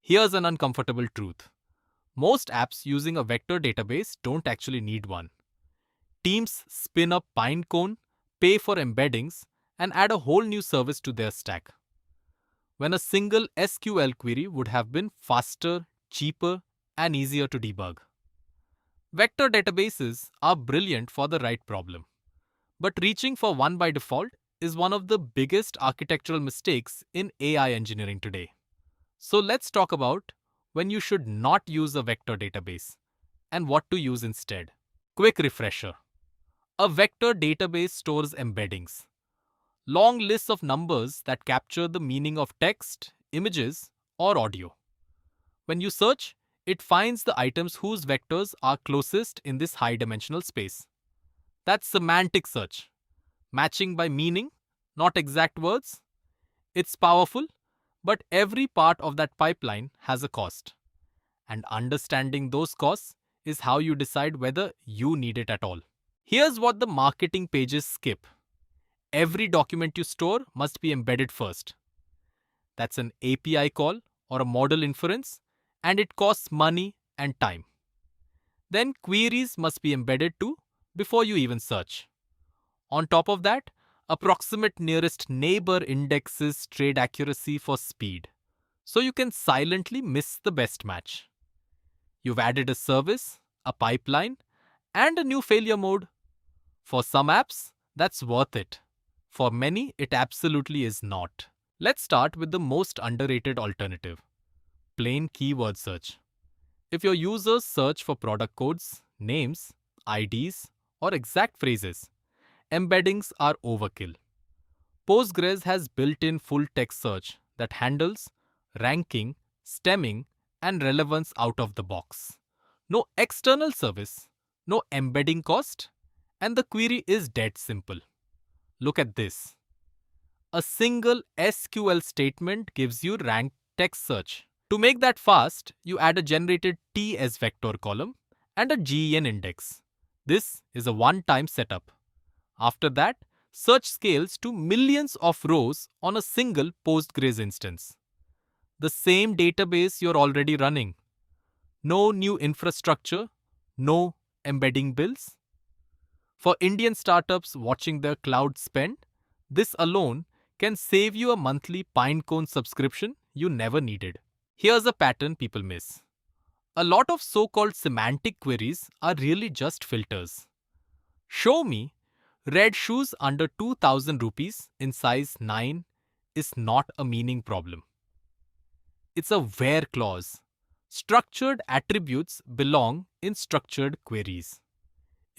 Here's an uncomfortable truth. Most apps using a vector database don't actually need one. Teams spin up Pinecone, pay for embeddings, and add a whole new service to their stack, when a single SQL query would have been faster, cheaper, and easier to debug. Vector databases are brilliant for the right problem, but reaching for one by default is one of the biggest architectural mistakes in AI engineering today. So let's talk about when you should not use a vector database and what to use instead. Quick refresher. A vector database stores embeddings, long lists of numbers that capture the meaning of text, images, or audio. When you search, it finds the items whose vectors are closest in this high-dimensional space. That's semantic search, matching by meaning, not exact words. It's powerful, but every part of that pipeline has a cost. And understanding those costs is how you decide whether you need it at all. Here's what the marketing pages skip. Every document you store must be embedded first. That's an API call or a model inference, and it costs money and time. Then queries must be embedded too before you even search. On top of that, approximate nearest neighbor indexes trade accuracy for speed, so you can silently miss the best match. You've added a service, a pipeline, and a new failure mode. For some apps, that's worth it. For many, it absolutely is not. Let's start with the most underrated alternative: plain keyword search. If your users search for product codes, names, IDs, or exact phrases, embeddings are overkill. Postgres has built-in full-text search that handles ranking, stemming, and relevance out of the box. No external service, no embedding cost, and the query is dead simple. Look at this. A single SQL statement gives you ranked text search. To make that fast, you add a generated TS vector column and a GEN index. This is a one-time setup. After that, search scales to millions of rows on a single Postgres instance. The same database you're already running. No new infrastructure, no embedding bills. For Indian startups watching their cloud spend, this alone can save you a monthly Pinecone subscription you never needed. Here's a pattern people miss. A lot of so-called semantic queries are really just filters. Show me red shoes under 2000 rupees in size 9 is not a meaning problem. It's a where clause. Structured attributes belong in structured queries.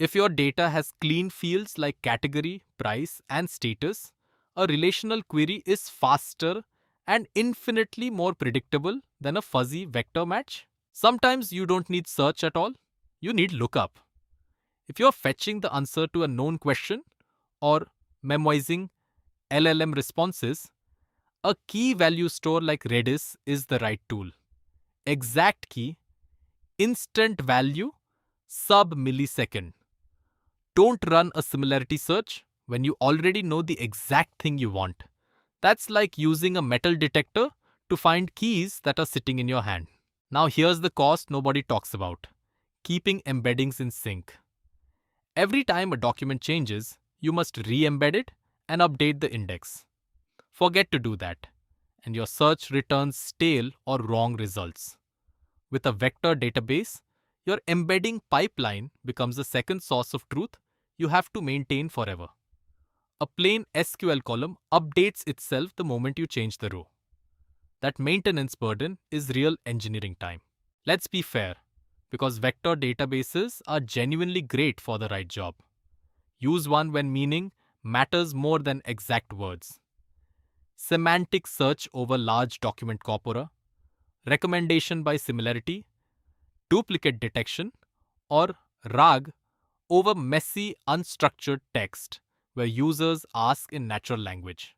If your data has clean fields like category, price, and status, a relational query is faster and infinitely more predictable than a fuzzy vector match. Sometimes you don't need search at all. You need lookup. If you're fetching the answer to a known question or memoizing LLM responses, a key value store like Redis is the right tool. Exact key, instant value, sub-millisecond. Don't run a similarity search when you already know the exact thing you want. That's like using a metal detector to find keys that are sitting in your hand. Now here's the cost nobody talks about: keeping embeddings in sync. Every time a document changes, you must re-embed it and update the index. Forget to do that, and your search returns stale or wrong results. With a vector database, your embedding pipeline becomes the second source of truth you have to maintain forever. A plain SQL column updates itself the moment you change the row. That maintenance burden is real engineering time. Let's be fair, because vector databases are genuinely great for the right job. Use one when meaning matters more than exact words. Semantic search over large document corpora, recommendation by similarity, duplicate detection, or RAG over messy, unstructured text where users ask in natural language.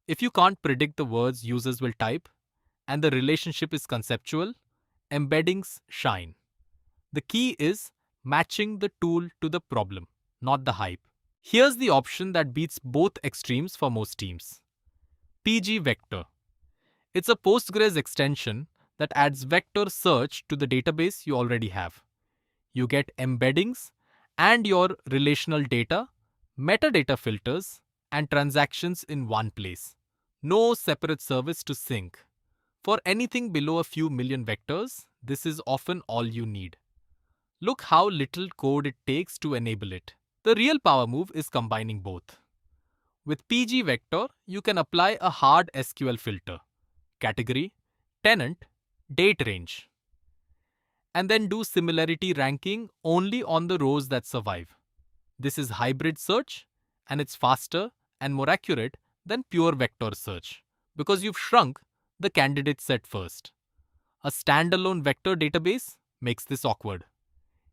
If you can't predict the words users will type and the relationship is conceptual, embeddings shine. The key is matching the tool to the problem, not the hype. Here's the option that beats both extremes for most teams: pgvector. It's a Postgres extension that adds vector search to the database you already have. You get embeddings and your relational data, metadata filters, and transactions in one place. No separate service to sync. For anything below a few million vectors, this is often all you need. Look how little code it takes to enable it. The real power move is combining both. With pgvector, you can apply a hard SQL filter, category, tenant, date range, and then do similarity ranking only on the rows that survive. This is hybrid search, and it's faster and more accurate than pure vector search because you've shrunk the candidate set first. A standalone vector database makes this awkward.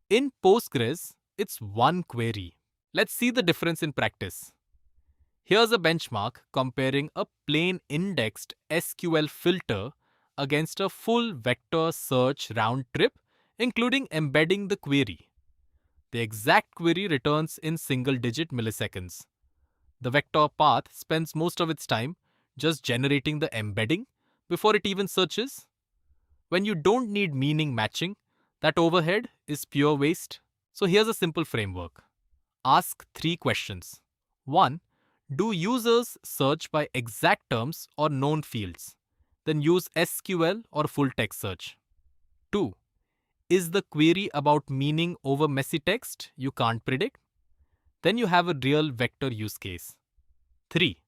In Postgres, it's one query. Let's see the difference in practice. Here's a benchmark comparing a plain indexed SQL filter against a full vector search round trip, including embedding the query. The exact query returns in single-digit milliseconds. The vector path spends most of its time just generating the embedding before it even searches. When you don't need meaning matching, that overhead is pure waste. So here's a simple framework. Ask 3 questions. 1. Do users search by exact terms or known fields? Then use SQL or full text search. 2. Is the query about meaning over messy text you can't predict? Then you have a real vector use case. 3.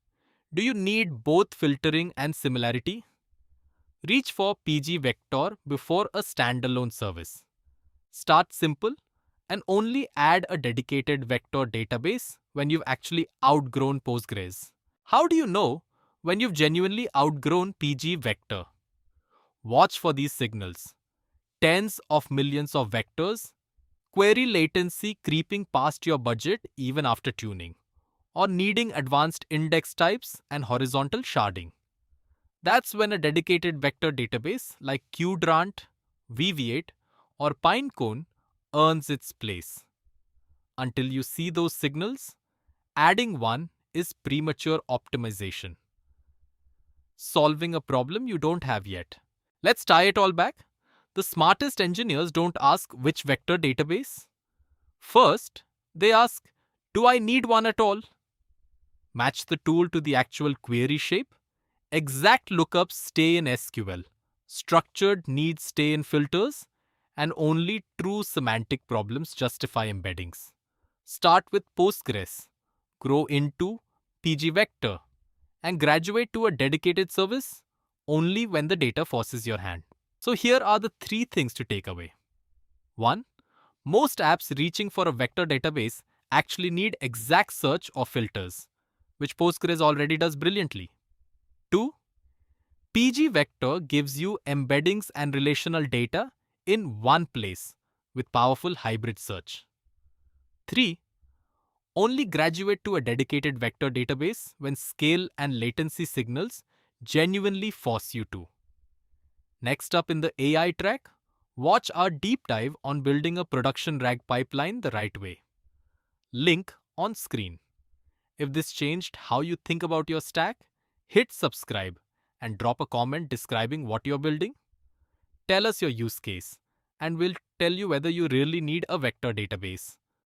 Do you need both filtering and similarity? Reach for pgvector before a standalone service. Start simple and only add a dedicated vector database when you've actually outgrown Postgres. How do you know when you've genuinely outgrown pgvector? Watch for these signals. Tens of millions of vectors, query latency creeping past your budget even after tuning, or needing advanced index types and horizontal sharding. That's when a dedicated vector database like Qdrant, VV8, or Pinecone earns its place. Until you see those signals, adding one is premature optimization. Solving a problem you don't have yet. Let's tie it all back. The smartest engineers don't ask which vector database. First, they ask, do I need one at all? Match the tool to the actual query shape. Exact lookups stay in SQL. Structured needs stay in filters. And only true semantic problems justify embeddings. Start with Postgres. Grow into pgvector. And graduate to a dedicated service only when the data forces your hand. So here are the 3 things to take away. 1. Most apps reaching for a vector database actually need exact search or filters, which Postgres already does brilliantly. 2. pgvector gives you embeddings and relational data in one place with powerful hybrid search. 3. Only graduate to a dedicated vector database when scale and latency signals genuinely force you to. Next up in the AI track, watch our deep dive on building a production RAG pipeline the right way. Link on screen. If this changed how you think about your stack, hit subscribe and drop a comment describing what you're building. Tell us your use case, and we'll tell you whether you really need a vector database.